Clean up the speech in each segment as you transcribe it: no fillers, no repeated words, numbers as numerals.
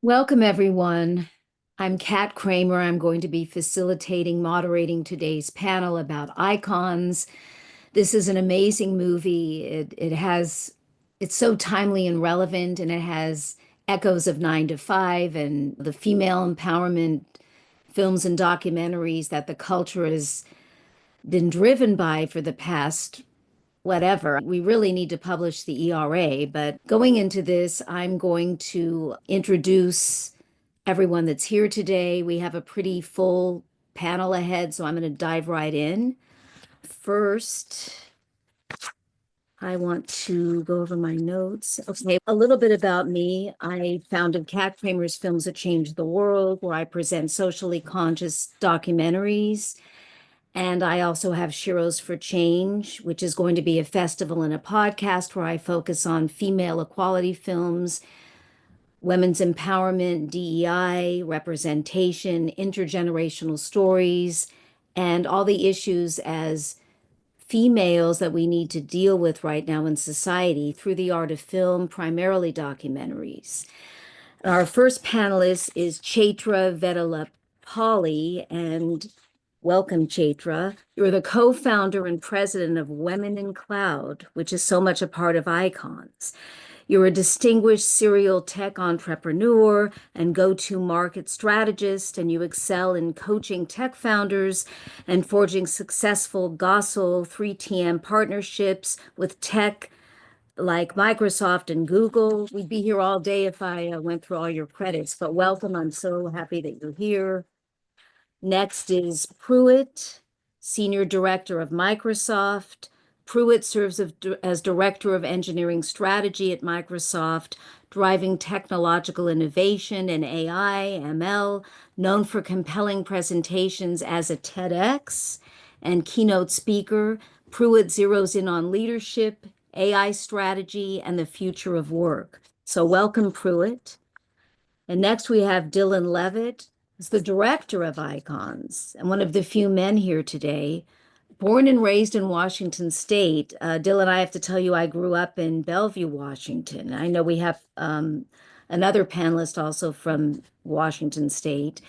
Welcome, everyone. I'm Kat Kramer. I'm going to be moderating today's panel about icons. This is an amazing movie. It's so timely and relevant, and it has echoes of 9 to 5 and the female empowerment films and documentaries that the culture has been driven by for the past whatever. We really need to publish the ERA, but going into this, I'm going to introduce everyone that's here today. We have a pretty full panel ahead, so I'm going to dive right in. First, I want to go over my notes. Okay, a little bit about me. I founded Cat Kramer's Films That Changed the World, where I present socially conscious documentaries. And I also have Shiros for Change, which is going to be a festival and a podcast where I focus on female equality films, women's empowerment, DEI, representation, intergenerational stories, and all the issues as females that we need to deal with right now in society through the art of film, primarily documentaries. Our first panelist is Chaitra Vedalapalli, and welcome, Chaitra. You're the co-founder and president of Women in Cloud, which is so much a part of Icons. You're a distinguished serial tech entrepreneur and go-to market strategist, and you excel in coaching tech founders and forging successful Gossel 3TM partnerships with tech like Microsoft and Google. We'd be here all day if I went through all your credits, but welcome. I'm so happy that you're here. Next is Pruitt, Senior Director of Microsoft. Pruitt serves as Director of Engineering Strategy at Microsoft, driving technological innovation in AI, ML, known for compelling presentations as a TEDx and keynote speaker. Pruitt zeroes in on leadership, AI strategy, and the future of work. So welcome, Pruitt. And next we have Dylan Levitt, who's the director of Icons and one of the few men here today. Born and raised in Washington State, Dylan, I have to tell you, I grew up in Bellevue, Washington. I know we have another panelist also from Washington State.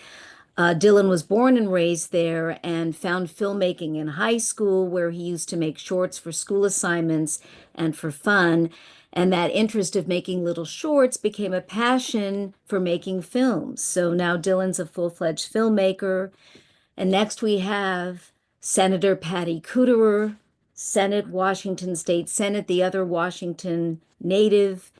Dylan was born and raised there and found filmmaking in high school, where he used to make shorts for school assignments and for fun. And that interest of making little shorts became a passion for making films. So now Dylan's a full-fledged filmmaker. And next we have Senator Patty Kuderer, Washington State Senate, the other Washington native.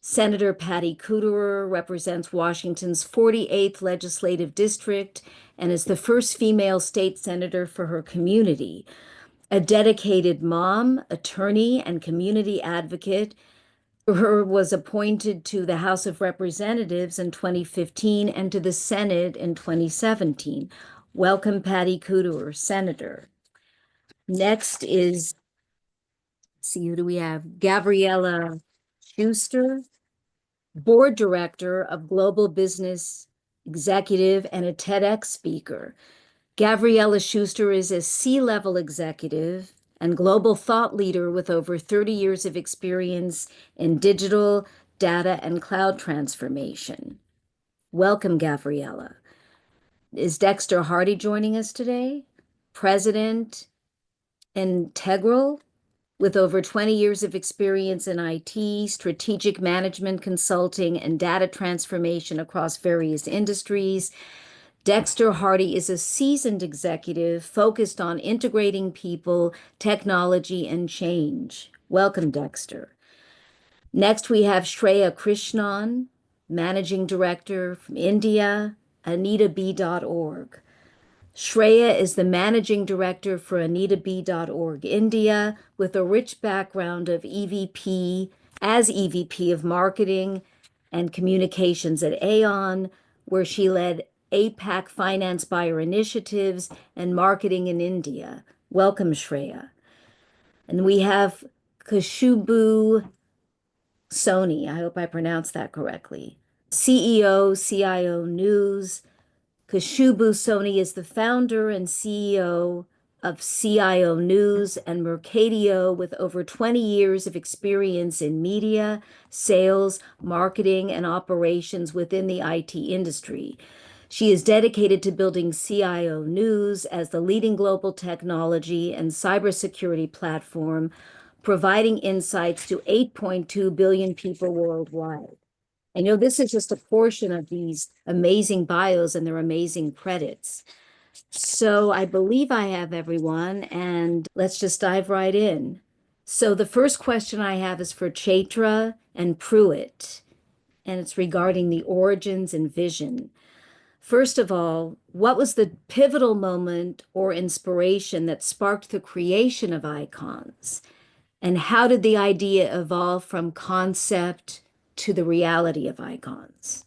Senator Patty Kuderer represents Washington's 48th legislative district and is the first female state senator for her community. A dedicated mom, attorney, and community advocate, her was appointed to the House of Representatives in 2015 and to the Senate in 2017. Welcome, Patty Kuderer, Senator. Next is, see, who do we have? Gabriella Schuster, Board Director of Global Business Executive and a TEDx speaker. Gabriella Schuster is a C-level executive and global thought leader with over 30 years of experience in digital, data, and cloud transformation. Welcome, Gabriella. Is Dexter Hardy joining us today? President Integral, with over 20 years of experience in IT, strategic management consulting, and data transformation across various industries. Dexter Hardy is a seasoned executive focused on integrating people, technology, and change. Welcome, Dexter. Next, we have Shreya Krishnan, Managing Director from India, AnitaB.org. Shreya is the Managing Director for AnitaB.org India, with a rich background of EVP of Marketing and Communications at Aon, where she led APAC Finance Buyer Initiatives and Marketing in India. Welcome, Shreya. And we have Kashubu Soni, I hope I pronounced that correctly, CEO, CIO News. Kashubu Soni is the founder and CEO of CIO News and Mercadio with over 20 years of experience in media, sales, marketing, and operations within the IT industry. She is dedicated to building CIO News as the leading global technology and cybersecurity platform, providing insights to 8.2 billion people worldwide. I know this is just a portion of these amazing bios and their amazing credits. So I believe I have everyone, and let's just dive right in. So the first question I have is for Chaitra and Pruitt, and it's regarding the origins and vision. First of all, what was the pivotal moment or inspiration that sparked the creation of icons? And how did the idea evolve from concept to the reality of icons?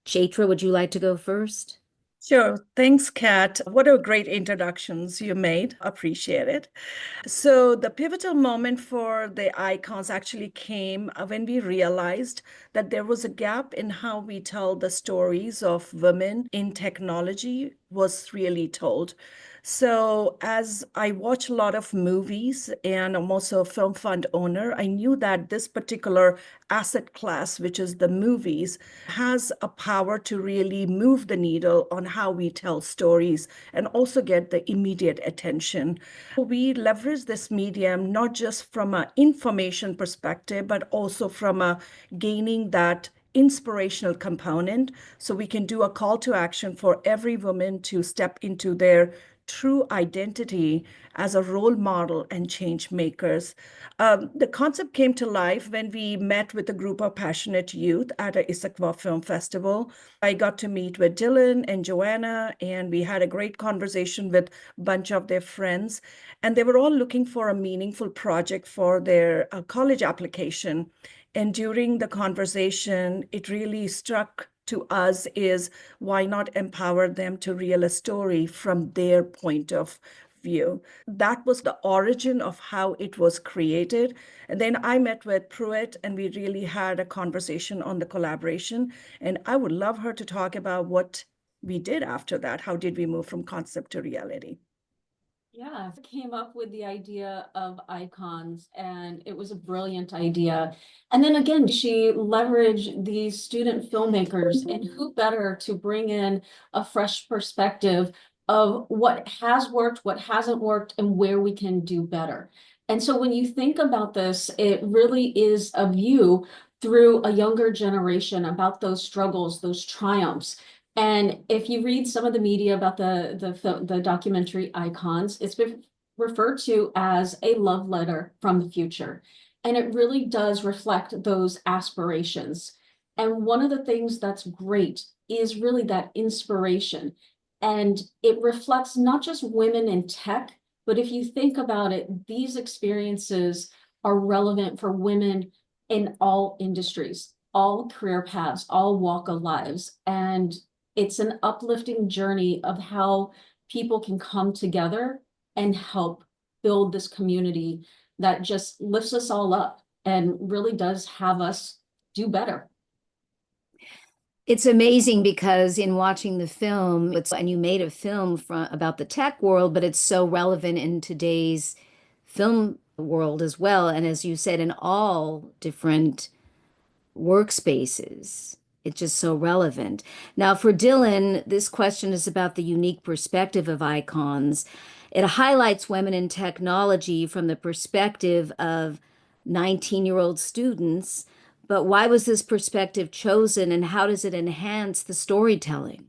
Chaitra, would you like to go first? Sure. Thanks, Kat. What a great introductions you made. Appreciate it. So the pivotal moment for the icons actually came when we realized that there was a gap in how we tell the stories of women in technology was really told. So as I watch a lot of movies and I'm also a film fund owner, I knew that this particular asset class, which is the movies, has a power to really move the needle on how we tell stories and also get the immediate attention. We leverage this medium not just from an information perspective, but also from a gaining that inspirational component. So we can do a call to action for every woman to step into their true identity as a role model and change makers. The concept came to life when we met with a group of passionate youth at a Issaquah Film Festival. I got to meet with Dylan and Joanna, and we had a great conversation with a bunch of their friends. And they were all looking for a meaningful project for their college application. And during the conversation, it really struck to us is why not empower them to reel a story from their point of view. That was the origin of how it was created. And then I met with Pruitt and we really had a conversation on the collaboration. And I would love her to talk about what we did after that. How did we move from concept to reality? Yeah, I came up with the idea of icons, and it was a brilliant idea. And then again, she leveraged these student filmmakers, and who better to bring in a fresh perspective of what has worked, what hasn't worked, and where we can do better. And so when you think about this, it really is a view through a younger generation about those struggles, those triumphs. And if you read some of the media about the documentary Icons, it's been referred to as a love letter from the future. And it really does reflect those aspirations. And one of the things that's great is really that inspiration. And it reflects not just women in tech, but if you think about it, these experiences are relevant for women in all industries, all career paths, all walk of lives. And it's an uplifting journey of how people can come together and help build this community that just lifts us all up and really does have us do better. It's amazing because in watching the film, and you made a film about the tech world, but it's so relevant in today's film world as well. And as you said, in all different workspaces. It's just so relevant. Now, for Dylan, this question is about the unique perspective of icons. It highlights women in technology from the perspective of 19-year-old students. But why was this perspective chosen and how does it enhance the storytelling?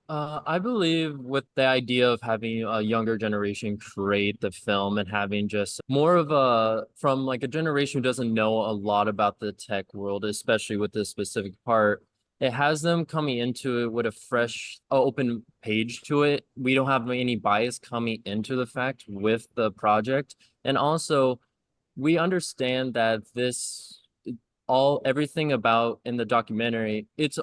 I believe with the idea of having a younger generation create the film and having just more of from like a generation who doesn't know a lot about the tech world, especially with this specific part, it has them coming into it with a fresh, open page to it. We don't have any bias coming into the fact with the project. And also, we understand that everything about in the documentary, it's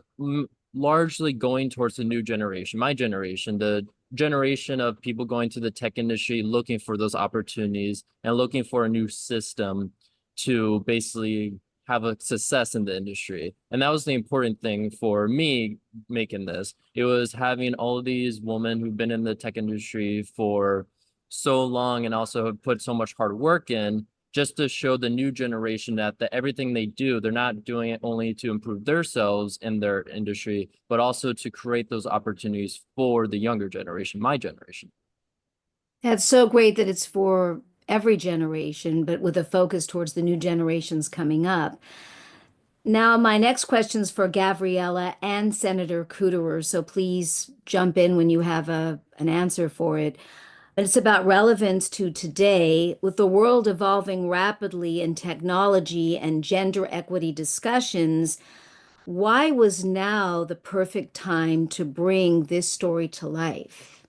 largely going towards the new generation, my generation, the generation of people going to the tech industry, looking for those opportunities and looking for a new system to basically have a success in the industry. And that was the important thing for me making this. It was having all these women who've been in the tech industry for so long and also have put so much hard work in, just to show the new generation that everything they do, they're not doing it only to improve themselves in their industry, but also to create those opportunities for the younger generation, my generation. That's so great that it's for every generation, but with a focus towards the new generations coming up. Now, my next question's for Gabriella and Senator Kuderer, so please jump in when you have an answer for it. But it's about relevance to today, with the world evolving rapidly in technology and gender equity discussions. Why was now the perfect time to bring this story to life?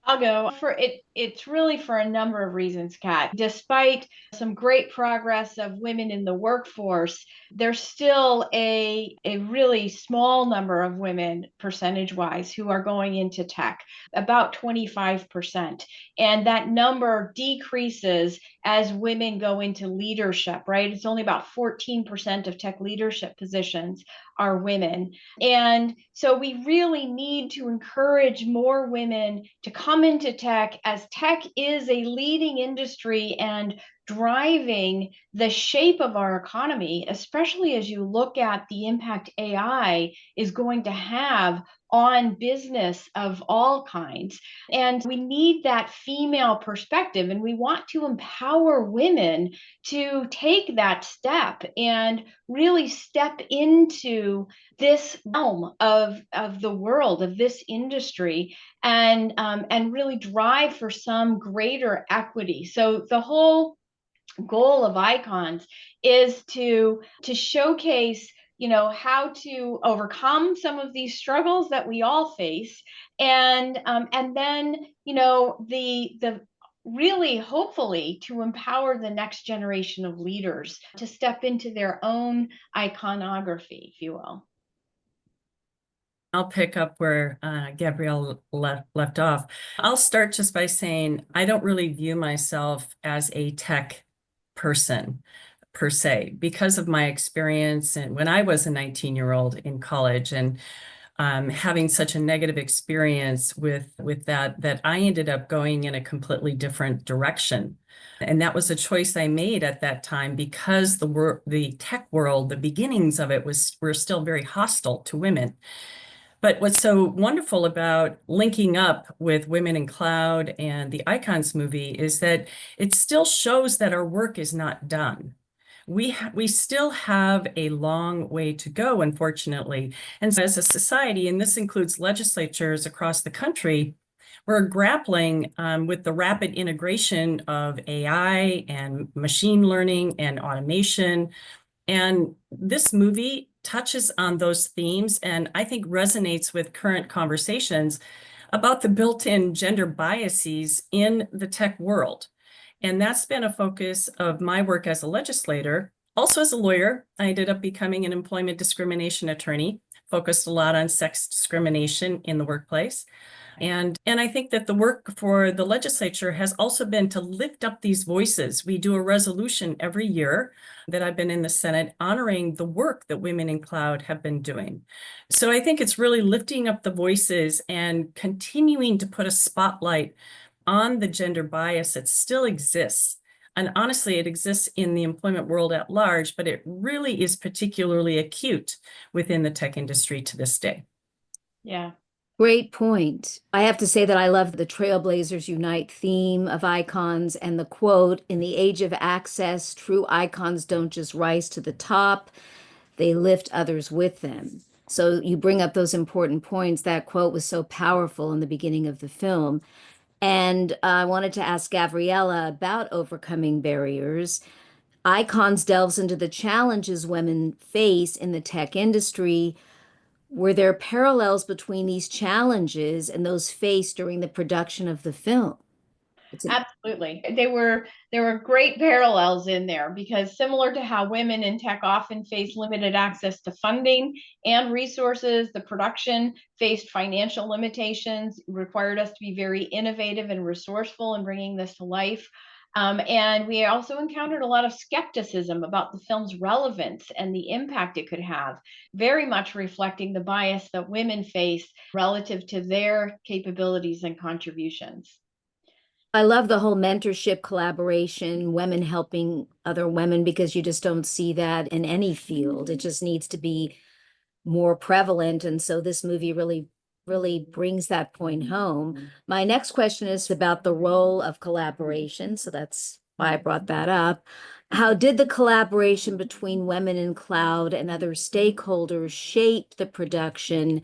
I'll go for it. It's really for a number of reasons, Kat. Despite some great progress of women in the workforce, there's still a really small number of women, percentage-wise, who are going into tech, about 25%. And that number decreases as women go into leadership, right? It's only about 14% of tech leadership positions are women. And so we really need to encourage more women to come into tech, as tech is a leading industry and driving the shape of our economy, especially as you look at the impact AI is going to have on business of all kinds. And we need that female perspective, and we want to empower women to take that step and really step into this realm of the world, of this industry, and really drive for some greater equity. So the whole goal of icons is to showcase, how to overcome some of these struggles that we all face, and then, the really, hopefully, to empower the next generation of leaders to step into their own iconography, if you will. I'll pick up where Gabrielle left off. I'll start just by saying I don't really view myself as a tech person per se, because of my experience and when I was a 19-year-old in college, and having such a negative experience with that I ended up going in a completely different direction. And that was a choice I made at that time, because the tech world, the beginnings of it were still very hostile to women. But what's so wonderful about linking up with Women in Cloud and the Icons movie is that it still shows that our work is not done. We still have a long way to go, unfortunately. And so as a society, and this includes legislatures across the country, we're grappling with the rapid integration of AI and machine learning and automation. And this movie touches on those themes and I think resonates with current conversations about the built-in gender biases in the tech world. And that's been a focus of my work as a legislator. Also as a lawyer, I ended up becoming an employment discrimination attorney, focused a lot on sex discrimination in the workplace. And I think that the work for the legislature has also been to lift up these voices. We do a resolution every year that I've been in the Senate honoring the work that Women in Cloud have been doing. So I think it's really lifting up the voices and continuing to put a spotlight on the gender bias that still exists. And honestly, it exists in the employment world at large, but it really is particularly acute within the tech industry to this day. Yeah. Great point. I have to say that I love the Trailblazers Unite theme of icons and the quote, "In the age of access, true icons don't just rise to the top, they lift others with them." So you bring up those important points. That quote was so powerful in the beginning of the film. And I wanted to ask Gabriella about overcoming barriers. Icons delves into the challenges women face in the tech industry. Were there parallels between these challenges and those faced during the production of the film? Absolutely. There were great parallels in there, because similar to how women in tech often face limited access to funding and resources, the production faced financial limitations, required us to be very innovative and resourceful in bringing this to life. And we also encountered a lot of skepticism about the film's relevance and the impact it could have, very much reflecting the bias that women face relative to their capabilities and contributions. I love the whole mentorship collaboration, women helping other women, because you just don't see that in any field. It just needs to be more prevalent. And so this movie really brings that point home. My next question is about the role of collaboration. So that's why I brought that up. How did the collaboration between Women in Cloud and other stakeholders shape the production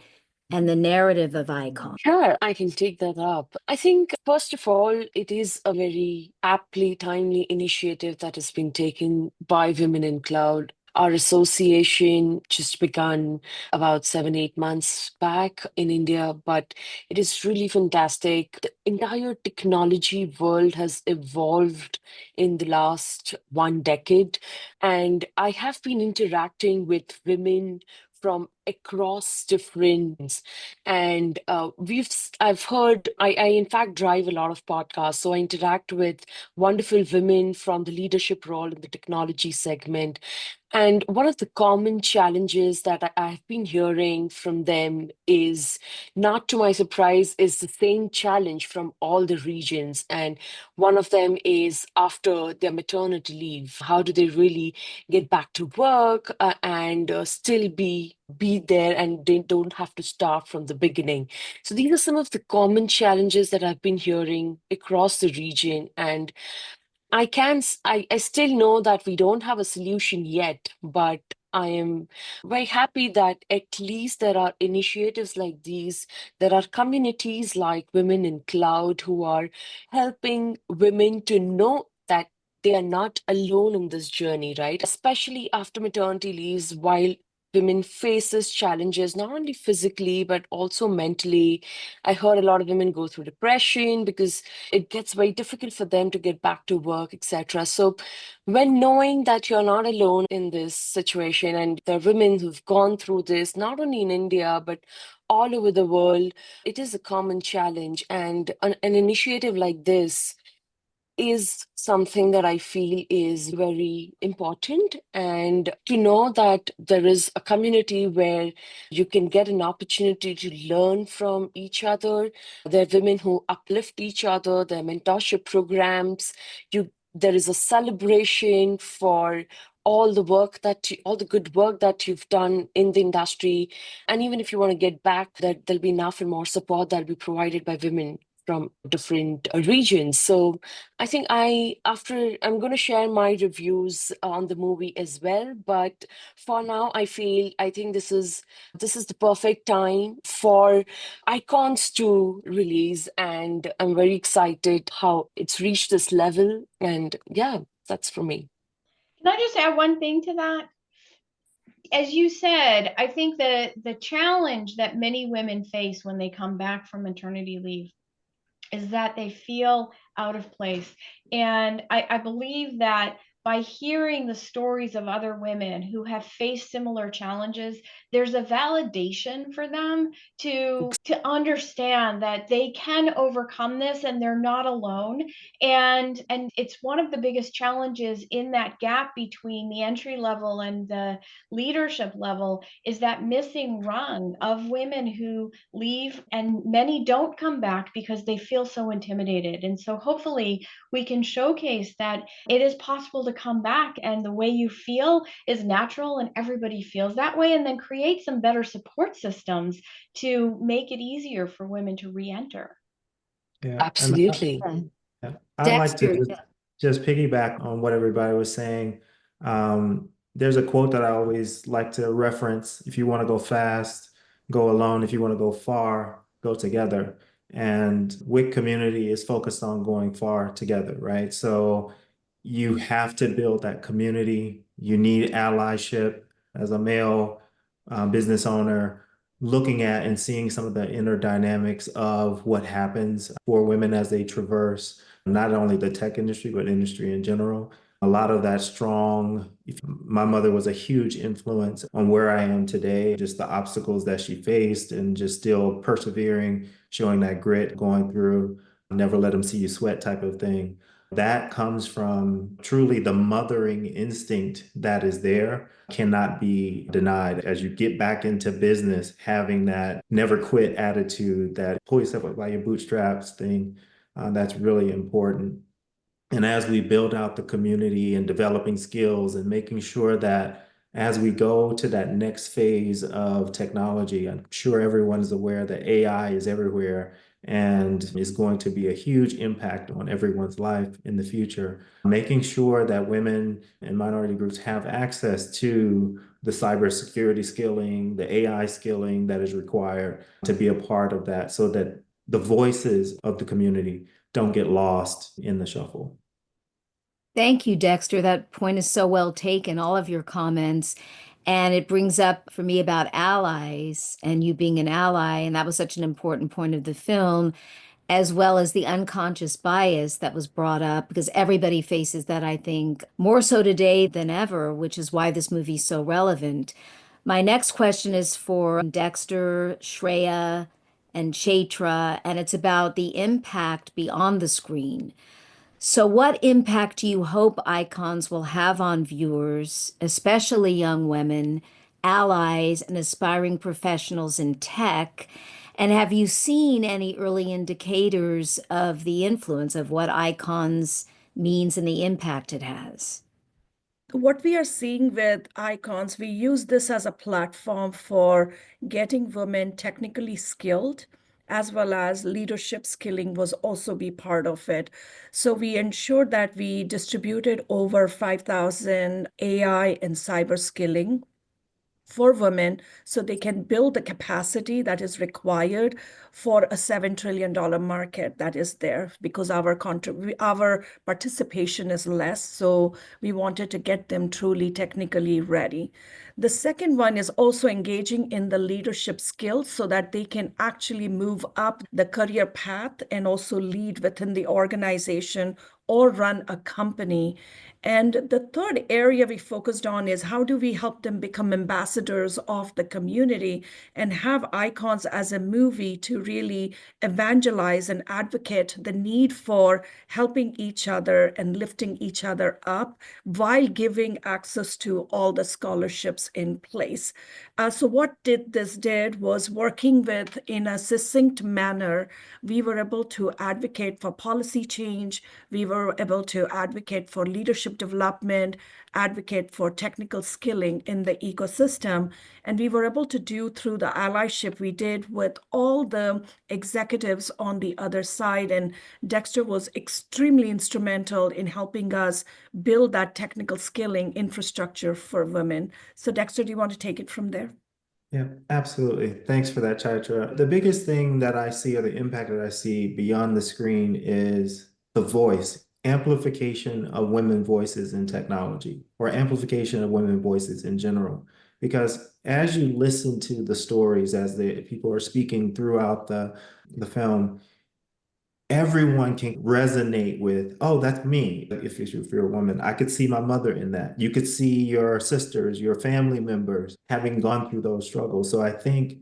and the narrative of Icon? Sure, I can take that up. I think, first of all, it is a very aptly timely initiative that has been taken by Women in Cloud. Our association just begun about 7, 8 months back in India, but it is really fantastic. The entire technology world has evolved in the last 1 decade, and I have been interacting with women from across different, and I've heard, I in fact drive a lot of podcasts, so I interact with wonderful women from the leadership role in the technology segment. And one of the common challenges that I've been hearing from them is, not to my surprise, is the same challenge from all the regions. And one of them is after their maternity leave, how do they really get back to work and still be there, and they don't have to start from the beginning. So these are some of the common challenges that I've been hearing across the region. And I still know that we don't have a solution yet, but I am very happy that at least there are initiatives like these. There are communities like Women in Cloud who are helping women to know that they are not alone in this journey, right? Especially after maternity leaves, while women faces challenges not only physically but also mentally. I heard a lot of women go through depression because it gets very difficult for them to get back to work, etc. So when knowing that you're not alone in this situation, and there are women who've gone through this not only in India but all over the world, it is a common challenge. And an initiative like this is something that I feel is very important. And to know that there is a community where you can get an opportunity to learn from each other. There are women who uplift each other, there are mentorship programs. There is a celebration for all the all the good work that you've done in the industry. And even if you want to get back, that there'll be enough and more support that'll be provided by women from different regions. So I think I'm going to share my reviews on the movie as well. But for now, I think this is the perfect time for Icons to release, and I'm very excited how it's reached this level. And yeah, that's for me. Can I just add one thing to that? As you said, I think that the challenge that many women face when they come back from maternity leave is that they feel out of place. And I believe that by hearing the stories of other women who have faced similar challenges, there's a validation for them to understand that they can overcome this and they're not alone. And it's one of the biggest challenges in that gap between the entry level and the leadership level, is that missing rung of women who leave, and many don't come back because they feel so intimidated. And so hopefully we can showcase that it is possible to come back, and the way you feel is natural and everybody feels that way, and then create some better support systems to make it easier for women to re-enter. Yeah, Absolutely. I'd like to Dexter, just piggyback on what everybody was saying. There's a quote that I always like to reference: if you want to go fast, go alone. If you want to go far, go together. And WIC community is focused on going far together, right? So you have to build that community. You need allyship. As a male business owner, looking at and seeing some of the inner dynamics of what happens for women as they traverse not only the tech industry, but industry in general. A lot of that strong, my mother was a huge influence on where I am today, just the obstacles that she faced and just still persevering, showing that grit, going through, never let them see you sweat type of thing. That comes from truly the mothering instinct that is there, cannot be denied. As you get back into business, having that never quit attitude, that pull yourself up by your bootstraps thing, that's really important. And as we build out the community and developing skills and making sure that as we go to that next phase of technology, I'm sure everyone is aware that AI is everywhere and is going to be a huge impact on everyone's life in the future. Making sure that women and minority groups have access to the cybersecurity skilling, the AI skilling that is required to be a part of that, so that the voices of the community don't get lost in the shuffle. Thank you, Dexter. That point is so well taken, all of your comments. And it brings up for me about allies and you being an ally. And that was such an important point of the film, as well as the unconscious bias that was brought up, because everybody faces that, I think, more so today than ever, which is why this movie is so relevant. My next question is for Dexter, Shreya, and Chaitra, and it's about the impact beyond the screen. So, what impact do you hope icons will have on viewers, especially young women, allies, and aspiring professionals in tech? And have you seen any early indicators of the influence of what icons means and the impact it has? What we are seeing with icons, we use this as a platform for getting women technically skilled, as well as leadership skilling was also be part of it. So we ensured that we distributed over 5,000 AI and cyber skilling for women so they can build the capacity that is required for a $7 trillion market that is there, because our participation is less. So we wanted to get them truly technically ready. The second one is also engaging in the leadership skills so that they can actually move up the career path and also lead within the organization or run a company. And the third area we focused on is how do we help them become ambassadors of the community and have icons as a movie to really evangelize and advocate the need for helping each other and lifting each other up while giving access to all the scholarships in place. So what this did was working with in a succinct manner, we were able to advocate for policy change. We were able to advocate for leadership development, advocate for technical skilling in the ecosystem. And we were able to do through the allyship we did with all the executives on the other side. And Dexter was extremely instrumental in helping us build that technical skilling infrastructure for women. So Dexter, do you want to take it from there? Yeah, absolutely. Thanks for that, Chaitra. The biggest thing that I see, or the impact that I see beyond the screen, is the voice, amplification of women voices in technology, or amplification of women voices in general. Because as you listen to the stories, as the people are speaking throughout the film, everyone can resonate with, oh, that's me. If you're a woman, I could see my mother in that. You could see your sisters, your family members having gone through those struggles. So I think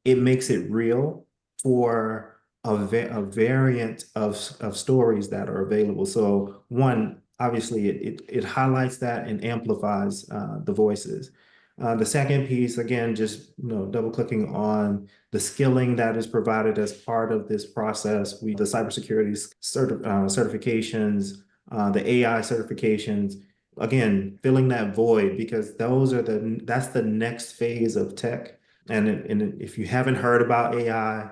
it makes it real for a variant of stories that are available. So one, obviously, it highlights that and amplifies the voices. The second piece, again, just double clicking on the skilling that is provided as part of this process. The cybersecurity certifications, the AI certifications, again, filling that void, because that's the next phase of tech. And if you haven't heard about AI,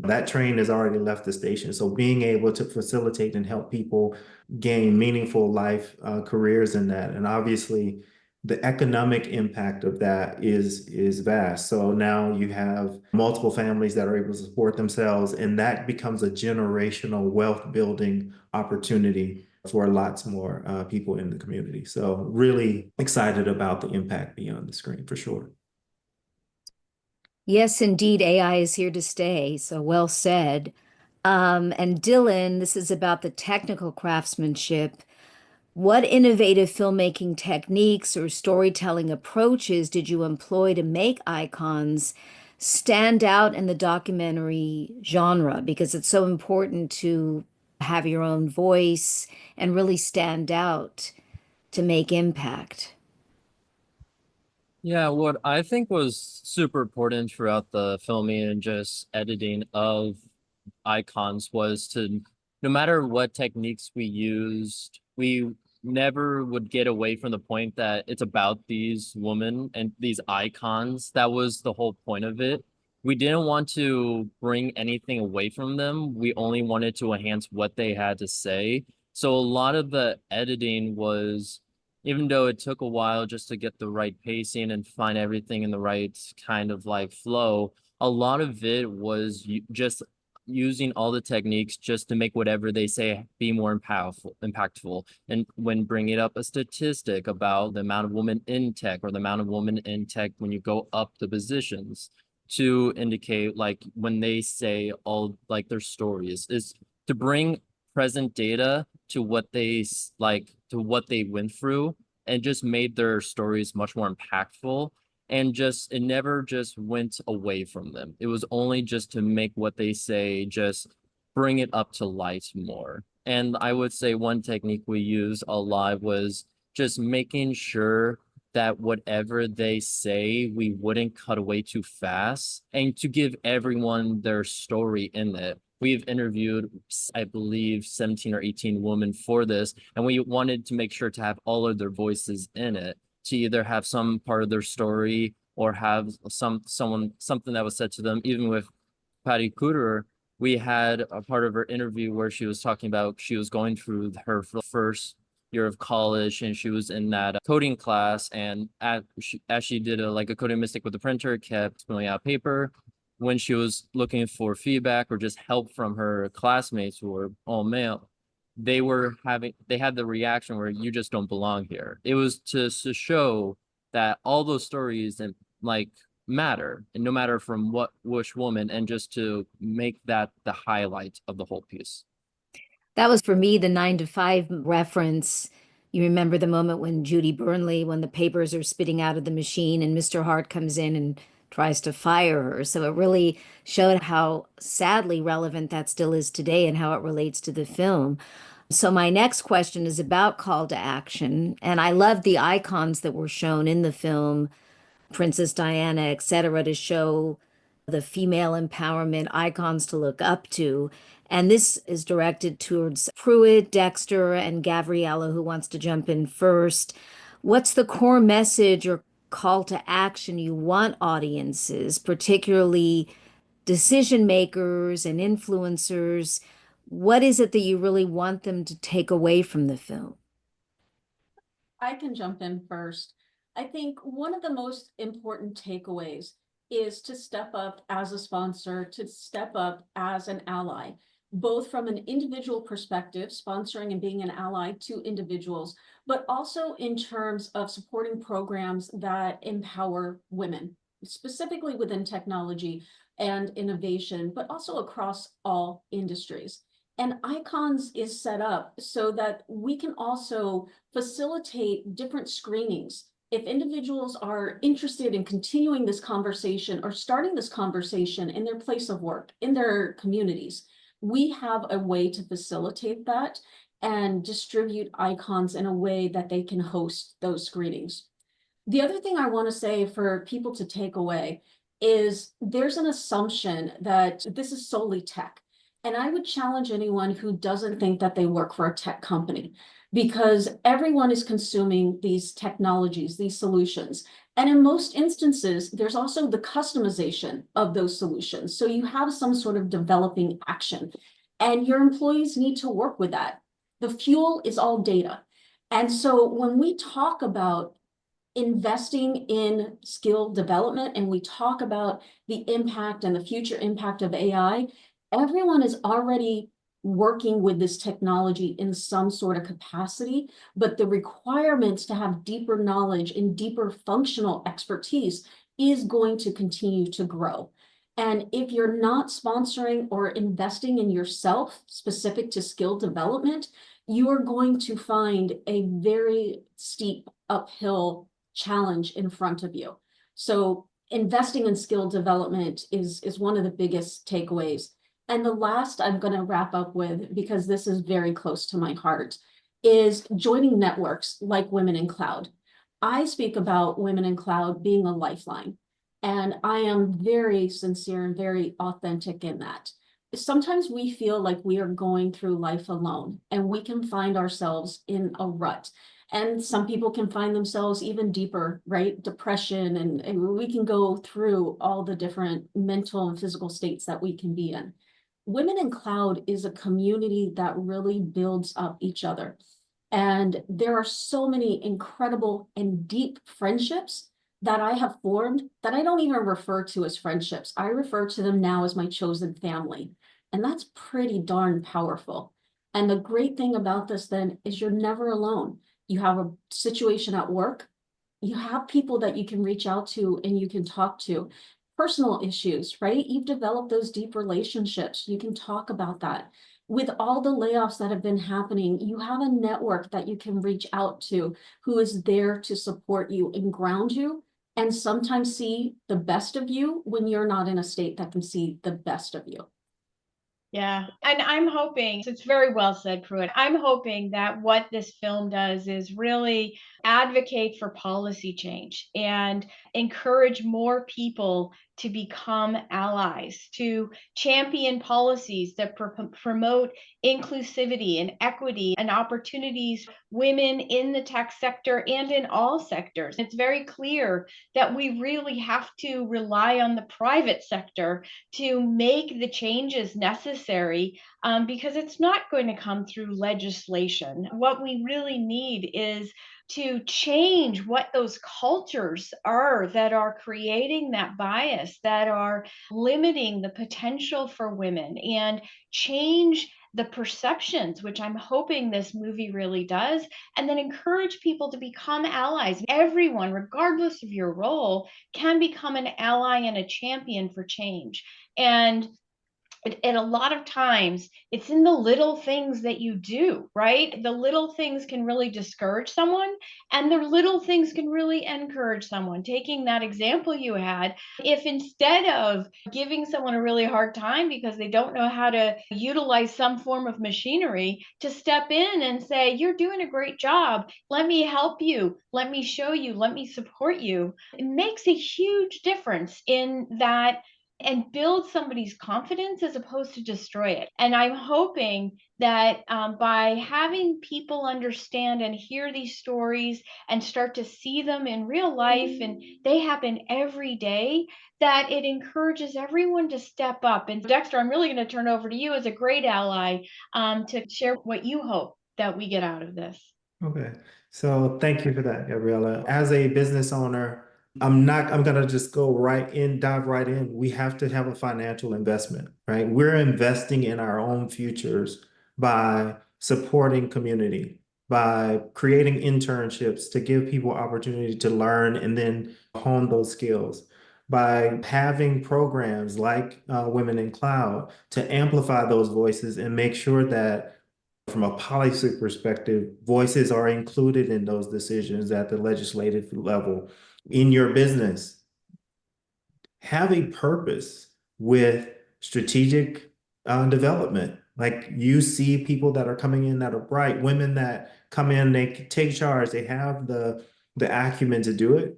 that train has already left the station. So being able to facilitate and help people gain meaningful life careers in that, and obviously the economic impact of that is vast. So now you have multiple families that are able to support themselves, and that becomes a generational wealth building opportunity for lots more people in the community. So really excited about the impact beyond the screen, for sure. Yes, indeed, AI is here to stay. So well said. And Dylan, this is about the technical craftsmanship. What innovative filmmaking techniques or storytelling approaches did you employ to make icons stand out in the documentary genre? Because it's so important to have your own voice, and really stand out to make impact? Yeah, what I think was super important throughout the filming and just editing of icons was to, no matter what techniques we used, we never would get away from the point that it's about these women and these icons. That was the whole point of it. We didn't want to bring anything away from them. We only wanted to enhance what they had to say. So a lot of the editing was, even though it took a while just to get the right pacing and find everything in the right kind of like flow, a lot of it was just using all the techniques just to make whatever they say be more impactful. And when bringing up a statistic about the amount of women in tech or the amount of women in tech when you go up the positions, to indicate like when they say all like their stories, is to bring present data to what they to what they went through, and just made their stories much more impactful. And just it never just went away from them. It was only just to make what they say just bring it up to light more. And I would say one technique we use a lot was just making sure that whatever they say, we wouldn't cut away too fast, and to give everyone their story in it. We've interviewed, I believe, 17 or 18 women for this, and we wanted to make sure to have all of their voices in it, to either have some part of their story or have something that was said to them. Even with Patty Cooter, we had a part of her interview where she was talking about she was going through her first year of college, and she was in that coding class, and as she did a coding mistake with the printer, kept filling out paper. When she was looking for feedback or just help from her classmates who were all male, they had the reaction where you just don't belong here. It was to show that all those stories and like matter, and no matter from which woman, and just to make that the highlight of the whole piece. That was for me the 9 to 5 reference. You remember the moment when Judy Burnley, when the papers are spitting out of the machine and Mr. Hart comes in and tries to fire her. So it really showed how sadly relevant that still is today and how it relates to the film. So my next question is about call to action. And I love the icons that were shown in the film, Princess Diana, etc., to show the female empowerment icons to look up to. And this is directed towards Pruitt, Dexter, and Gabriella, who wants to jump in first. What's the core message or call to action you want audiences, particularly decision makers and influencers? What is it that you really want them to take away from the film? I can jump in first. I think one of the most important takeaways is to step up as a sponsor, to step up as an ally, both from an individual perspective, sponsoring and being an ally to individuals, but also in terms of supporting programs that empower women, specifically within technology and innovation, but also across all industries. And Icons is set up so that we can also facilitate different screenings. If individuals are interested in continuing this conversation or starting this conversation in their place of work, in their communities, we have a way to facilitate that and distribute icons in a way that they can host those screenings. The other thing I want to say for people to take away is there's an assumption that this is solely tech. And I would challenge anyone who doesn't think that they work for a tech company, because everyone is consuming these technologies, these solutions. And in most instances, there's also the customization of those solutions. So you have some sort of developing action, and your employees need to work with that. The fuel is all data. And so when we talk about investing in skill development and we talk about the impact and the future impact of AI, everyone is already working with this technology in some sort of capacity, but the requirements to have deeper knowledge and deeper functional expertise is going to continue to grow. And if you're not sponsoring or investing in yourself specific to skill development, you are going to find a very steep uphill challenge in front of you. So investing in skill development is one of the biggest takeaways. And the last I'm going to wrap up with, because this is very close to my heart, is joining networks like Women in Cloud. I speak about Women in Cloud being a lifeline, and I am very sincere and very authentic in that. Sometimes we feel like we are going through life alone, and we can find ourselves in a rut. And some people can find themselves even deeper, right? Depression, and we can go through all the different mental and physical states that we can be in. Women in Cloud is a community that really builds up each other. And there are so many incredible and deep friendships that I have formed that I don't even refer to as friendships. I refer to them now as my chosen family. And that's pretty darn powerful. And the great thing about this then is you're never alone. You have a situation at work, you have people that you can reach out to and you can talk to. Personal issues, right? You've developed those deep relationships. You can talk about that. With all the layoffs that have been happening, you have a network that you can reach out to who is there to support you and ground you, and sometimes see the best of you when you're not in a state that can see the best of you. Yeah. And I'm hoping, it's very well said, Pruitt. I'm hoping that what this film does is really advocate for policy change and encourage more people to become allies, to champion policies that promote inclusivity and equity and opportunities women in the tech sector and in all sectors. It's very clear that we really have to rely on the private sector to make the changes necessary, because it's not going to come through legislation. What we really need is to change what those cultures are that are creating that bias, that are limiting the potential for women, and change the perceptions, which I'm hoping this movie really does, and then encourage people to become allies. Everyone, regardless of your role, can become an ally and a champion for change. And a lot of times it's in the little things that you do, right? The little things can really discourage someone, and the little things can really encourage someone. Taking that example you had, if instead of giving someone a really hard time because they don't know how to utilize some form of machinery, to step in and say, you're doing a great job, let me help you, let me show you, let me support you, it makes a huge difference in that, and build somebody's confidence as opposed to destroy it. And I'm hoping that by having people understand and hear these stories and start to see them in real life, and they happen every day, that it encourages everyone to step up. And Dexter, I'm really going to turn over to you as a great ally, to share what you hope that we get out of this. Okay. So thank you for that, Gabriella. As a business owner, I'm gonna just go right in, dive right in. We have to have a financial investment, right? We're investing in our own futures by supporting community, by creating internships to give people opportunity to learn and then hone those skills, by having programs like Women in Cloud to amplify those voices and make sure that from a policy perspective, voices are included in those decisions at the legislative level. In your business, have a purpose with strategic development. Like, you see people that are coming in that are bright, women that come in, they take charge, they have the acumen to do it.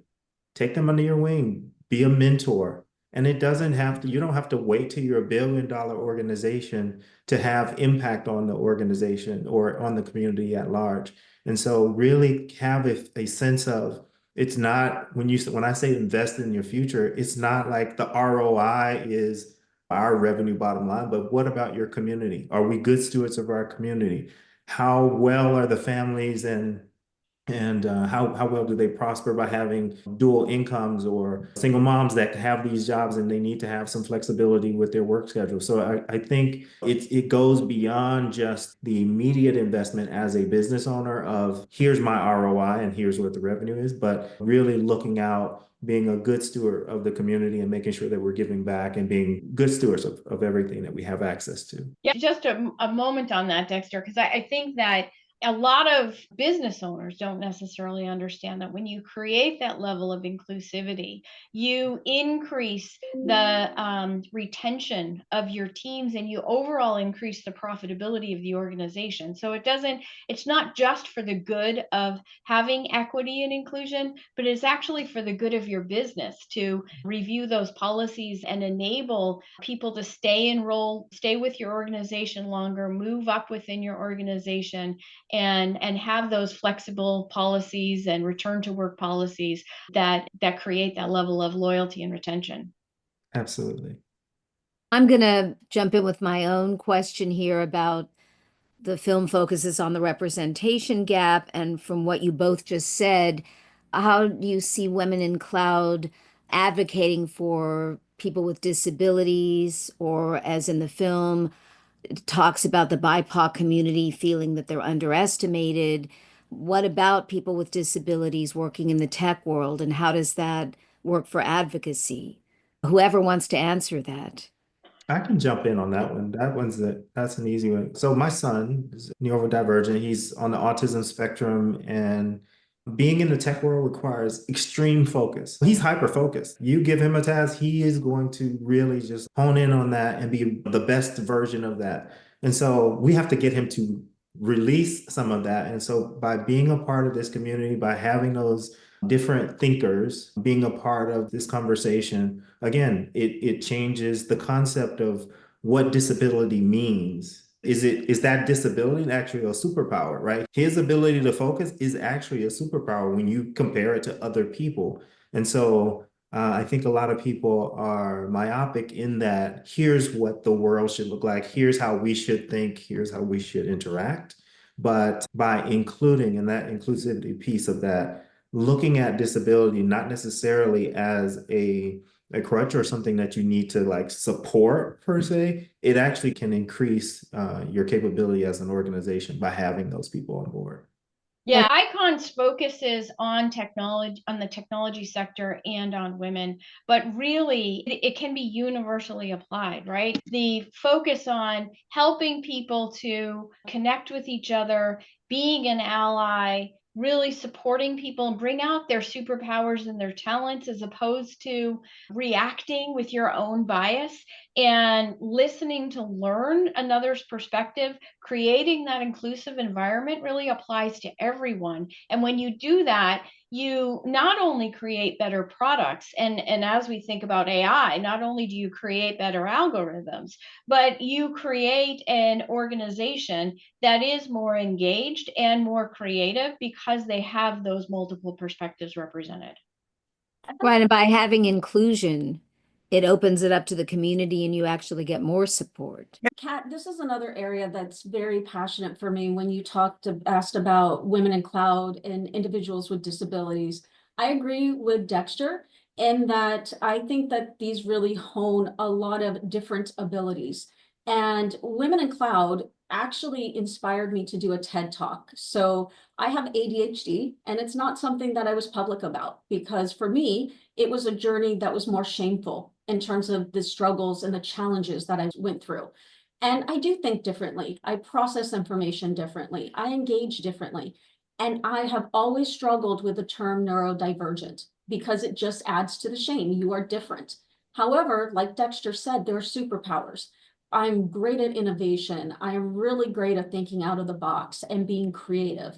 Take them under your wing, be a mentor. And it doesn't have to, you don't have to wait till you're $1 billion organization to have impact on the organization or on the community at large. And so really have a sense of, it's not, when I say invest in your future, it's not like the ROI is our revenue bottom line, but what about your community? Are we good stewards of our community? How well are the families and how well do they prosper by having dual incomes or single moms that have these jobs and they need to have some flexibility with their work schedule? So I think it goes beyond just the immediate investment as a business owner of here's my ROI and here's what the revenue is, but really looking out, being a good steward of the community and making sure that we're giving back and being good stewards of everything that we have access to. Yeah, just a moment on that, Dexter, because I think that a lot of business owners don't necessarily understand that when you create that level of inclusivity, you increase the retention of your teams, and you overall increase the profitability of the organization. So it's not just for the good of having equity and inclusion, but it's actually for the good of your business to review those policies and enable people to stay with your organization longer, move up within your organization, and have those flexible policies and return to work policies that create that level of loyalty and retention. Absolutely. I'm going to jump in with my own question here about the film focuses on the representation gap. And from what you both just said, how do you see Women in Cloud advocating for people with disabilities, or as in the film, it talks about the BIPOC community feeling that they're underestimated? What about people with disabilities working in the tech world, and how does that work for advocacy? Whoever wants to answer that. I can jump in on that one. That's an easy one. So my son is neurodivergent. He's on the autism spectrum, and being in the tech world requires extreme focus. He's hyper focused. You give him a task, he is going to really just hone in on that and be the best version of that. And so we have to get him to release some of that. And so by being a part of this community, by having those different thinkers being a part of this conversation, again, it changes the concept of what disability means. Is that disability actually a superpower, right? His ability to focus is actually a superpower when you compare it to other people. And so I think a lot of people are myopic in that here's what the world should look like, here's how we should think, here's how we should interact. But by including in that inclusivity piece of that, looking at disability not necessarily as a crutch or something that you need to like support per se, it actually can increase your capability as an organization by having those people on board. Yeah, Icons focuses on technology, on the technology sector and on women, but really it can be universally applied, right? The focus on helping people to connect with each other, being an ally, really supporting people and bring out their superpowers and their talents, as opposed to reacting with your own bias, and listening to learn another's perspective. Creating that inclusive environment really applies to everyone. And when you do that, you not only create better products, and as we think about AI, not only do you create better algorithms, but you create an organization that is more engaged and more creative because they have those multiple perspectives represented. Right, and by having inclusion, it opens it up to the community and you actually get more support. Kat, this is another area that's very passionate for me when you asked about women in cloud and individuals with disabilities. I agree with Dexter in that I think that these really hone a lot of different abilities. And Women in Cloud actually inspired me to do a TED Talk. So I have ADHD, and it's not something that I was public about, because for me, it was a journey that was more shameful in terms of the struggles and the challenges that I went through. And I do think differently. I process information differently. I engage differently. And I have always struggled with the term neurodivergent because it just adds to the shame. You are different. However, like Dexter said, there are superpowers. I'm great at innovation. I am really great at thinking out of the box and being creative.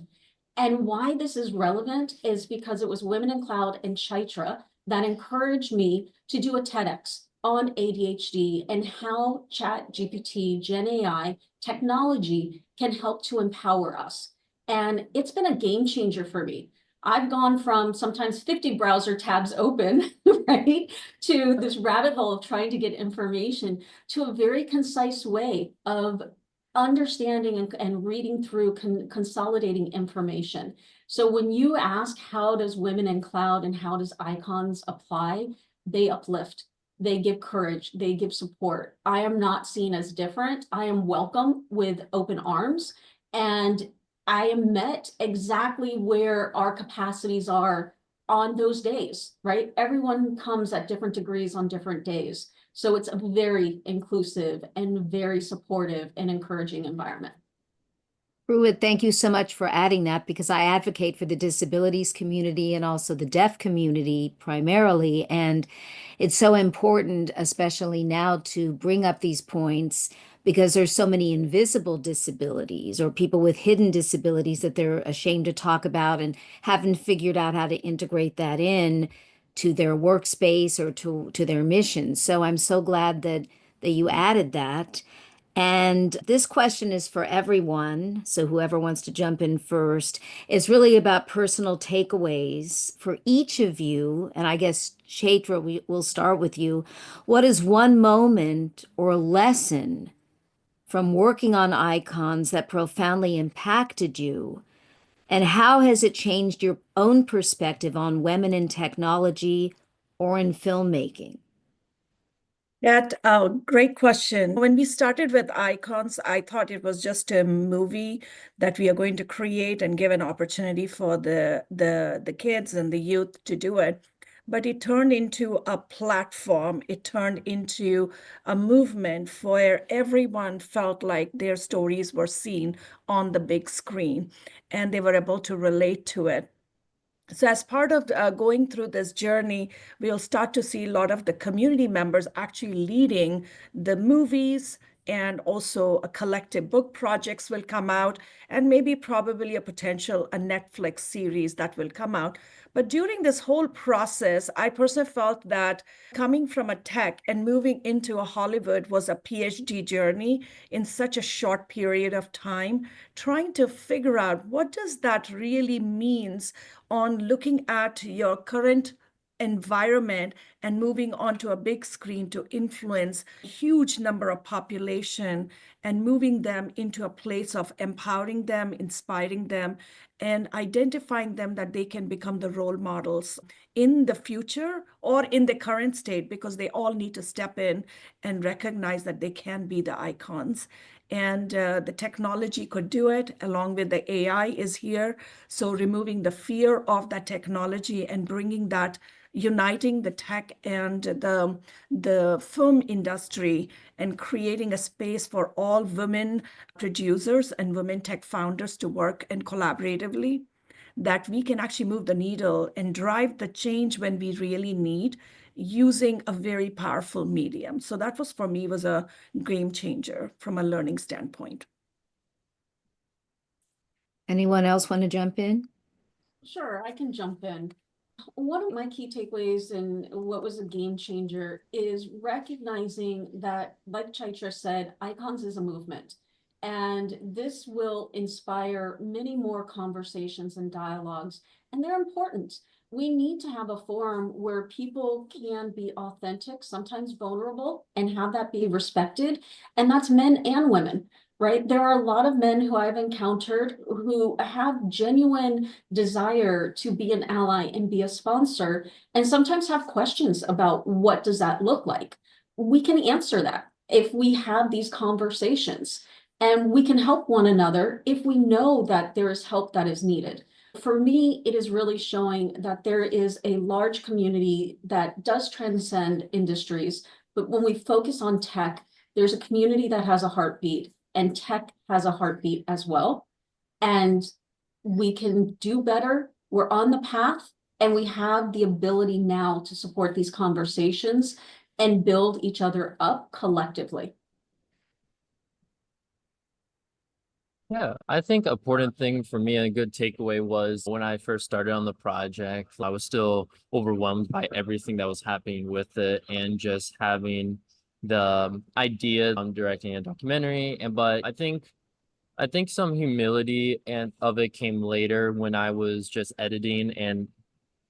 And why this is relevant is because it was Women in Cloud and Chaitra that encouraged me to do a TEDx on ADHD and how ChatGPT, Gen AI technology can help to empower us. And it's been a game changer for me. I've gone from sometimes 50 browser tabs open, right, to this rabbit hole of trying to get information, to a very concise way of understanding and reading through, consolidating information. So when you ask, how does Women in Cloud and how does Icons apply, they uplift, they give courage, they give support. I am not seen as different. I am welcome with open arms, and I am met exactly where our capacities are on those days, right? Everyone comes at different degrees on different days. So it's a very inclusive and very supportive and encouraging environment. Pruitt, thank you so much for adding that because I advocate for the disabilities community and also the deaf community primarily. And it's so important, especially now, to bring up these points because there's so many invisible disabilities or people with hidden disabilities that they're ashamed to talk about and haven't figured out how to integrate that in to their workspace or to their mission. So I'm so glad that you added that. And this question is for everyone. So whoever wants to jump in first, it's really about personal takeaways for each of you. And I guess Chaitra, we'll start with you. What is one moment or lesson from working on icons that profoundly impacted you? And how has it changed your own perspective on women in technology or in filmmaking? That great question. When we started with icons, I thought it was just a movie that we are going to create and give an opportunity for the kids and the youth to do it. But it turned into a platform. It turned into a movement where everyone felt like their stories were seen on the big screen and they were able to relate to it. So as part of going through this journey, we'll start to see a lot of the community members actually leading the movies, and also a collective book projects will come out, and maybe probably a Netflix series that will come out. But during this whole process, I personally felt that coming from a tech and moving into a Hollywood was a PhD journey in such a short period of time, trying to figure out what does that really means on looking at your current environment and moving onto a big screen to influence a huge number of population and moving them into a place of empowering them, inspiring them, and identifying them that they can become the role models in the future or in the current state, because they all need to step in and recognize that they can be the icons. And the technology could do it along with the AI is here. So removing the fear of that technology and bringing that, uniting the tech and the film industry and creating a space for all women producers and women tech founders to work and collaboratively, that we can actually move the needle and drive the change when we really need, using a very powerful medium. So that was, for me, was a game changer from a learning standpoint. Anyone else want to jump in? Sure, I can jump in. One of my key takeaways and what was a game changer is recognizing that, like Chaitra said, icons is a movement. And this will inspire many more conversations and dialogues, and they're important. We need to have a forum where people can be authentic, sometimes vulnerable, and have that be respected. And that's men and women, right? There are a lot of men who I've encountered who have genuine desire to be an ally and be a sponsor, and sometimes have questions about what does that look like. We can answer that if we have these conversations, and we can help one another if we know that there is help that is needed. For me, it is really showing that there is a large community that does transcend industries, but when we focus on tech, there's a community that has a heartbeat, and tech has a heartbeat as well. And we can do better. We're on the path, and we have the ability now to support these conversations and build each other up collectively. Yeah, I think an important thing for me and a good takeaway was when I first started on the project, I was still overwhelmed by everything that was happening with it, and just having the idea of directing a documentary. But I think some humility and of it came later when I was just editing and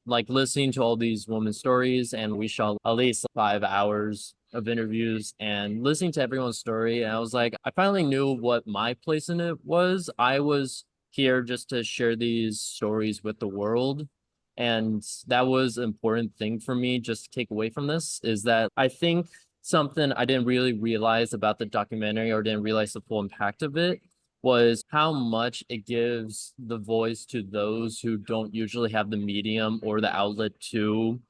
like listening to all these women's stories, and we shot at least 5 hours of interviews and listening to everyone's story. And I was like, I finally knew what my place in it was. I was here just to share these stories with the world. And that was an important thing for me just to take away from this, is that I think something I didn't really realize about the documentary, or didn't realize the full impact of it, was how much it gives the voice to those who don't usually have the medium or the outlet to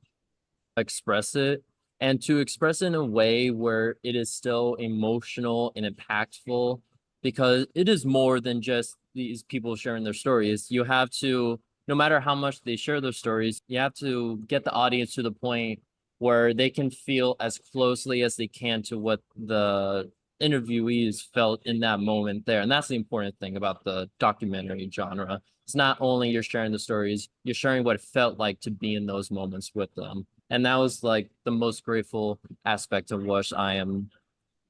express it, and to express it in a way where it is still emotional and impactful, because it is more than just these people sharing their stories. You have to, no matter how much they share their stories, you have to get the audience to the point where they can feel as closely as they can to what the interviewees felt in that moment there. And that's the important thing about the documentary genre. It's not only you're sharing the stories, you're sharing what it felt like to be in those moments with them. And that was like the most grateful aspect of which I am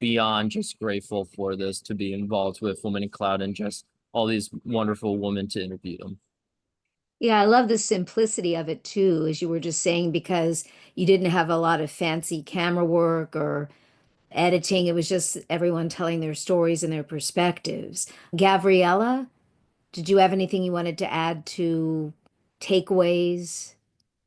beyond just grateful for this, to be involved with Women in Cloud and just all these wonderful women to interview them. Yeah, I love the simplicity of it too, as you were just saying, because you didn't have a lot of fancy camera work or editing. It was just everyone telling their stories and their perspectives. Gabriella, did you have anything you wanted to add to takeaways?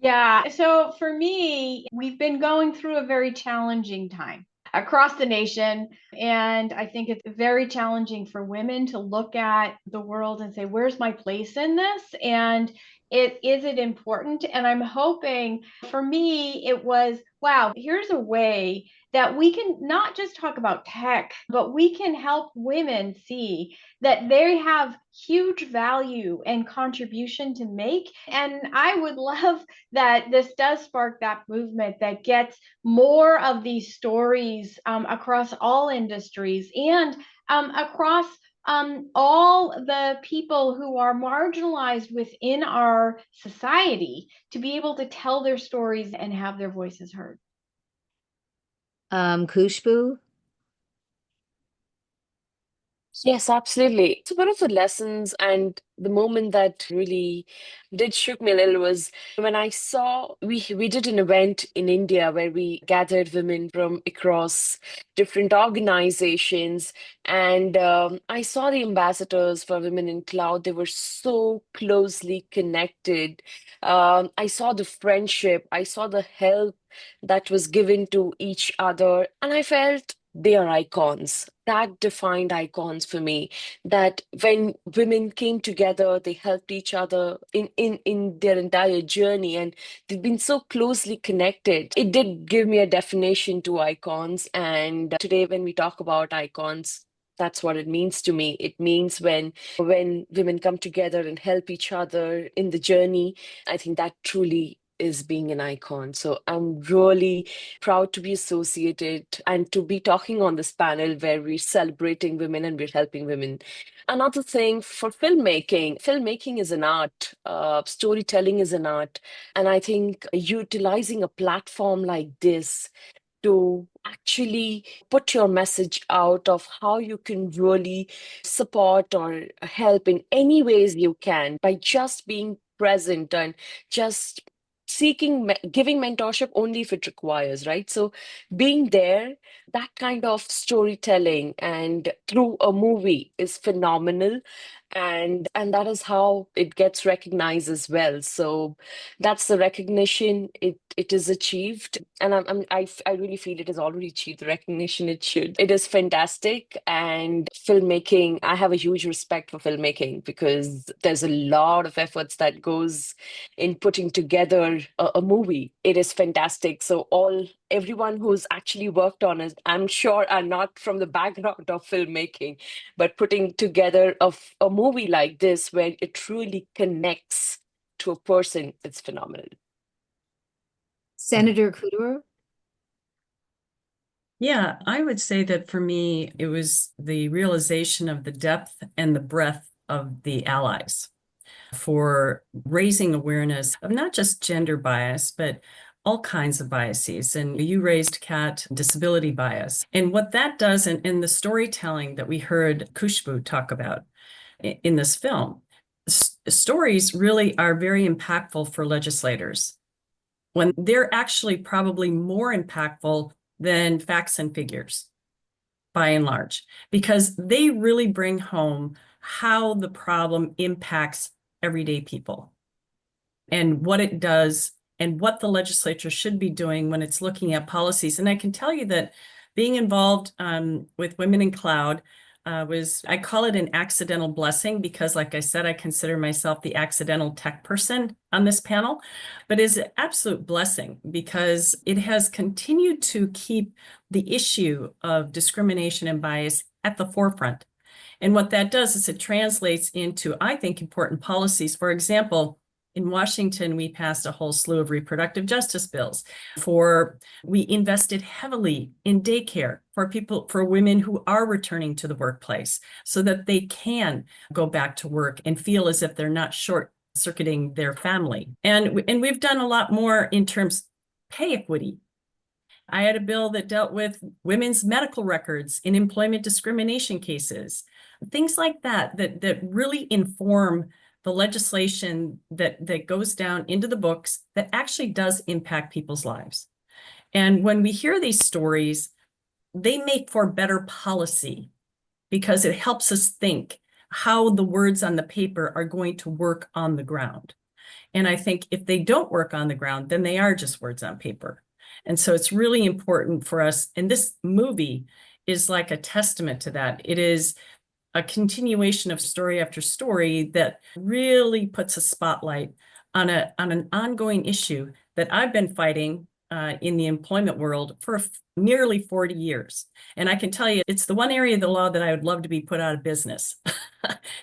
Yeah, so for me, we've been going through a very challenging time across the nation. And I think it's very challenging for women to look at the world and say, where's my place in this? And is it important? And I'm hoping, for me, it was, wow, here's a way that we can not just talk about tech, but we can help women see that they have huge value and contribution to make. And I would love that this does spark that movement that gets more of these stories across all industries and across all the people who are marginalized within our society, to be able to tell their stories and have their voices heard. Kushbu? Yes, absolutely. So one of the lessons and the moment that really did shook me a little was when I saw we did an event in India where we gathered women from across different organizations, and I saw the ambassadors for Women in Cloud. They were so closely connected. I saw the friendship. I saw the help that was given to each other, and I felt they are icons. That defined icons for me. That when women came together, they helped each other in their entire journey, and they've been so closely connected. It did give me a definition to icons. And today, when we talk about icons, that's what it means to me. It means when women come together and help each other in the journey, I think that truly is being an icon. So I'm really proud to be associated and to be talking on this panel where we're celebrating women and we're helping women. Another thing for filmmaking is an art, storytelling is an art. And I think utilizing a platform like this to actually put your message out of how you can really support or help in any ways you can by just being present and just giving mentorship only if it requires, right? So being there, that kind of storytelling and through a movie is phenomenal, and that is how it gets recognized as well. So that's the recognition it is achieved, and I really feel it has already achieved the recognition it should. It is fantastic. And filmmaking, I have a huge respect for filmmaking because there's a lot of efforts that goes in putting together a movie. It is fantastic. So everyone who's actually worked on it, I'm sure, are not from the background of filmmaking, but putting together a movie like this where it truly connects to a person, it's phenomenal. Senator Kuderer? Yeah, I would say that for me, it was the realization of the depth and the breadth of the allies for raising awareness of not just gender bias, but all kinds of biases. And you raised, Kat, disability bias. And what that does in the storytelling that we heard Kushbu talk about in this film, stories really are very impactful for legislators when they're actually probably more impactful than facts and figures, by and large, because they really bring home how the problem impacts everyday people and what it does and what the legislature should be doing when it's looking at policies. And I can tell you that being involved with Women in Cloud I call it an accidental blessing because, like I said, I consider myself the accidental tech person on this panel, but it's an absolute blessing because it has continued to keep the issue of discrimination and bias at the forefront. And what that does is it translates into, I think, important policies. For example, in Washington, we passed a whole slew of reproductive justice bills. We invested heavily in daycare for women who are returning to the workplace so that they can go back to work and feel as if they're not short-circuiting their family. And we've done a lot more in terms of pay equity. I had a bill that dealt with women's medical records in employment discrimination cases, things like that really inform the legislation that goes down into the books that actually does impact people's lives. And when we hear these stories, they make for better policy because it helps us think how the words on the paper are going to work on the ground. And I think if they don't work on the ground, then they are just words on paper. And so it's really important for us. And this movie is like a testament to that. It is a continuation of story after story that really puts a spotlight on an ongoing issue that I've been fighting in the employment world for nearly 40 years. And I can tell you, it's the one area of the law that I would love to be put out of business,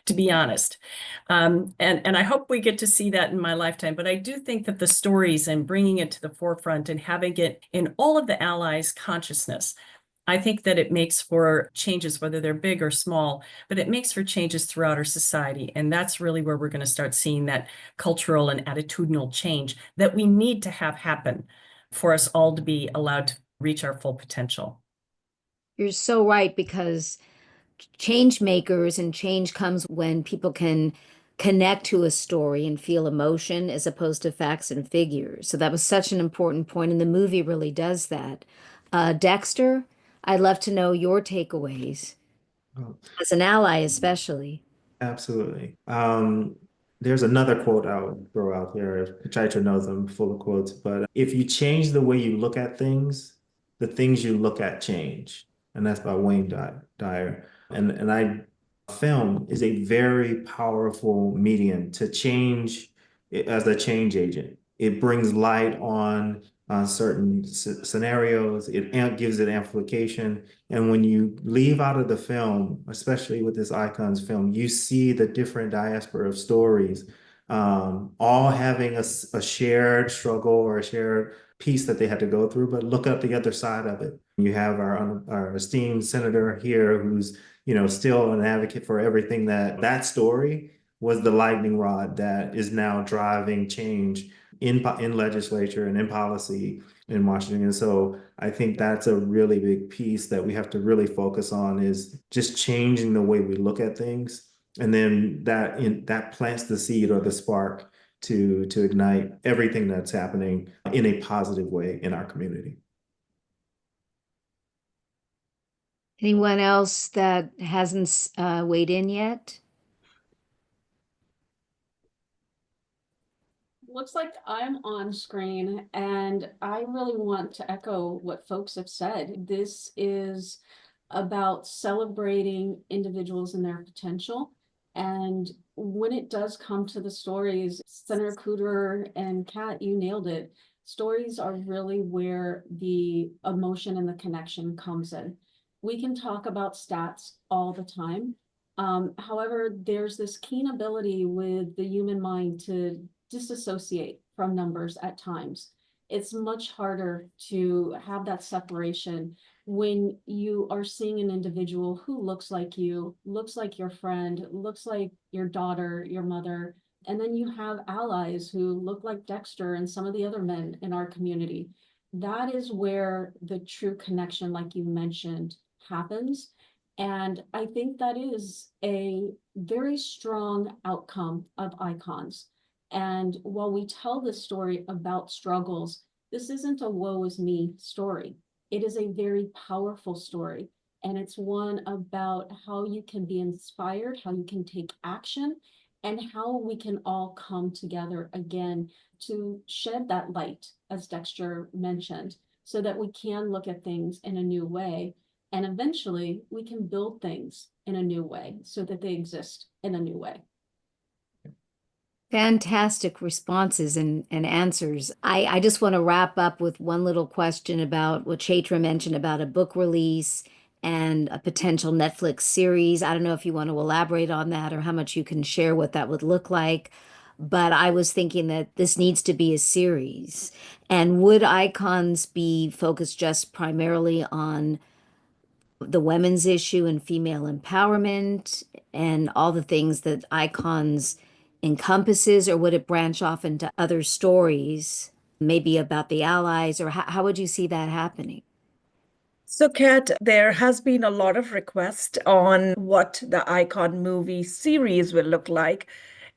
to be honest. And I hope we get to see that in my lifetime. But I do think that the stories and bringing it to the forefront and having it in all of the allies' consciousness, I think that it makes for changes, whether they're big or small, but it makes for changes throughout our society. And that's really where we're going to start seeing that cultural and attitudinal change that we need to have happen for us all to be allowed to reach our full potential. You're so right, because change makers and change comes when people can connect to a story and feel emotion as opposed to facts and figures. So that was such an important point, and the movie really does that. Dexter, I'd love to know your takeaways Oh, as an ally, especially. absolutely. There's another quote I'll throw out there. I try to know them full of quotes, but if you change the way you look at things, the things you look at change. And that's by Wayne Dyer. Film is a very powerful medium to change as a change agent. It brings light on certain scenarios. It gives it amplification. And when you leave out of the film, especially with this Icons film, you see the different diaspora of stories, all having a shared struggle or a shared piece that they had to go through. But look at the other side of it. You have our esteemed senator here who's still an advocate for everything. That story was the lightning rod that is now driving change in legislature and in policy in Washington. And so I think that's a really big piece that we have to really focus on, is just changing the way we look at things. And then that plants the seed or the spark to ignite everything that's happening in a positive way in our community. Anyone else that hasn't weighed in yet? Looks like I'm on screen, and I really want to echo what folks have said. This is about celebrating individuals and their potential. And when it does come to the stories, Senator Cooter and Kat, you nailed it. Stories are really where the emotion and the connection comes in. We can talk about stats all the time. However, there's this keen ability with the human mind to disassociate from numbers at times. It's much harder to have that separation when you are seeing an individual who looks like you, looks like your friend, looks like your daughter, your mother, and then you have allies who look like Dexter and some of the other men in our community. That is where the true connection, like you mentioned, happens. And I think that is a very strong outcome of Icons. And while we tell this story about struggles, this isn't a woe is me story. It is a very powerful story. And it's one about how you can be inspired, how you can take action, and how we can all come together again to shed that light, as Dexter mentioned, so that we can look at things in a new way. And eventually we can build things in a new way so that they exist in a new way. Fantastic responses and answers. I just want to wrap up with one little question about what Chaitra mentioned about a book release and a potential Netflix series. I don't know if you want to elaborate on that or how much you can share what that would look like. But I was thinking that this needs to be a series. And would icons be focused just primarily on the women's issue and female empowerment and all the things that icons encompasses, or would it branch off into other stories, maybe about the allies, or how would you see that happening? So, Kat, there has been a lot of request on what the Icon movie series will look like.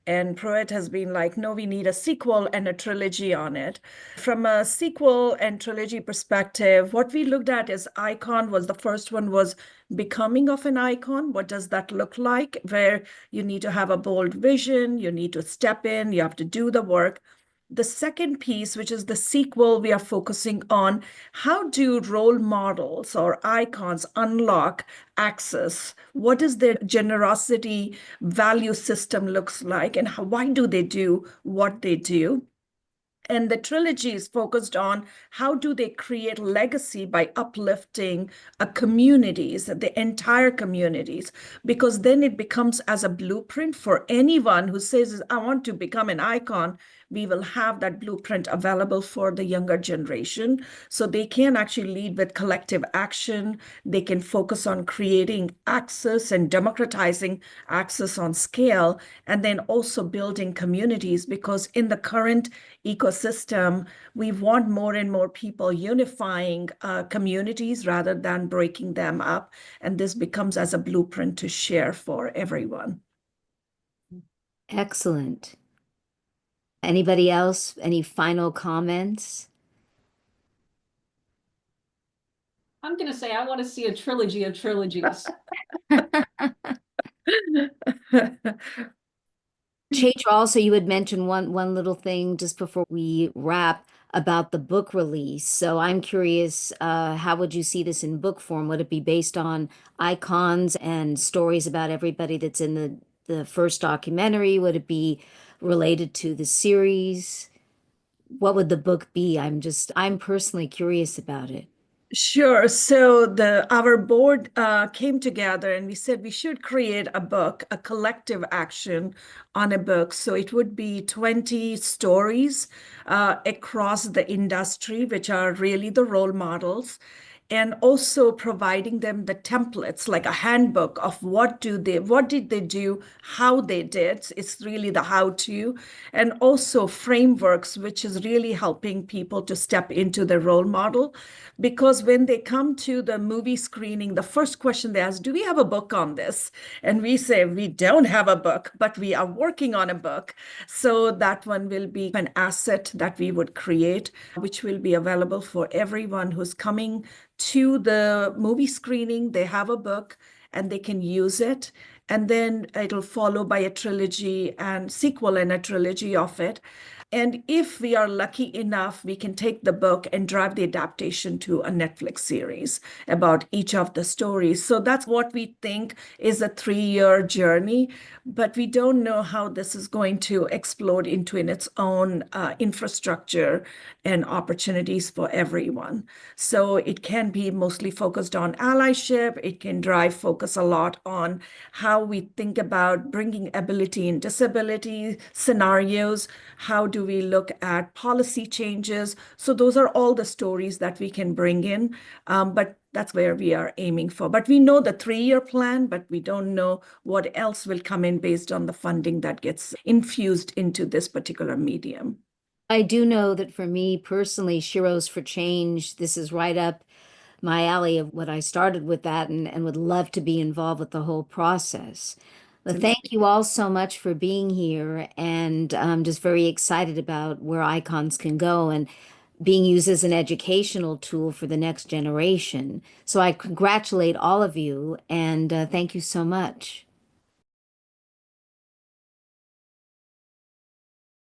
And Pruitt has been like, no, we need a sequel and a trilogy on it. From a sequel and trilogy perspective, what we looked at is Icon was the first one was becoming of an icon. What does that look like? Where you need to have a bold vision, you need to step in, you have to do the work. The second piece, which is the sequel, we are focusing on how do role models or icons unlock access? What is their generosity value system looks like, and why do they do what they do? And the trilogy is focused on how do they create legacy by uplifting communities, the entire communities, because then it becomes as a blueprint for anyone who says, I want to become an icon. We will have that blueprint available for the younger generation. So they can actually lead with collective action. They can focus on creating access and democratizing access on scale, and then also building communities, because in the current ecosystem, we want more and more people unifying communities rather than breaking them up. And this becomes as a blueprint to share for everyone. Excellent. Anybody else? Any final comments? I'm going to say I want to see a trilogy of trilogies. Change also, you had mentioned one little thing just before we wrap about the book release. So I'm curious, how would you see this in book form? Would it be based on icons and stories about everybody that's in the first documentary? Would it be related to the series? What would the book be? I'm personally curious about it. Sure. So our board came together and we said we should create a book, a collective action on a book. So it would be 20 stories across the industry, which are really the role models, and also providing them the templates, like a handbook of what did they do, how they did. It's really the how to, and also frameworks, which is really helping people to step into the role model. Because when they come to the movie screening, the first question they ask, do we have a book on this? And we say, we don't have a book, but we are working on a book. So that one will be an asset that we would create, which will be available for everyone who's coming to the movie screening. They have a book and they can use it. And then it'll follow by a trilogy and sequel and a trilogy of it. And if we are lucky enough, we can take the book and drive the adaptation to a Netflix series about each of the stories. So that's what we think is a 3-year journey, but we don't know how this is going to explode into in its own infrastructure and opportunities for everyone. So it can be mostly focused on allyship. It can drive focus a lot on how we think about bringing ability and disability scenarios. How do we look at policy changes? So those are all the stories that we can bring in, but that's where we are aiming for. But we know the 3-year plan, but we don't know what else will come in based on the funding that gets infused into this particular medium. I do know that for me personally, Sheroes for Change, this is right up my alley of what I started with that, and would love to be involved with the whole process. But thank you all so much for being here, and I'm just very excited about where icons can go and being used as an educational tool for the next generation. So I congratulate all of you, and thank you so much.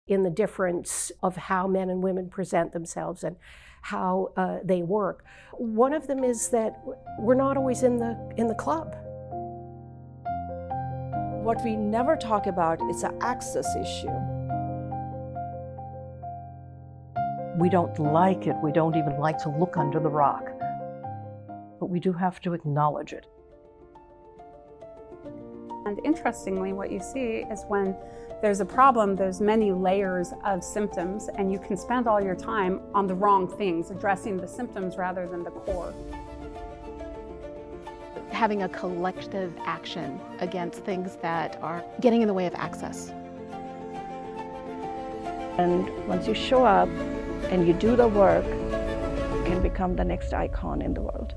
In the difference of how men and women present themselves and how they work. One of them is that we're not always in the club. What we never talk about is an access issue. We don't like it. We don't even like to look under the rock. but we do have to acknowledge it. And interestingly, what you see is when there's a problem, there's many layers of symptoms, and you can spend all your time on the wrong things, addressing the symptoms rather than the core. Having a collective action against things that are getting in the way of access. And once you show up and you do the work, you can become the next icon in the world.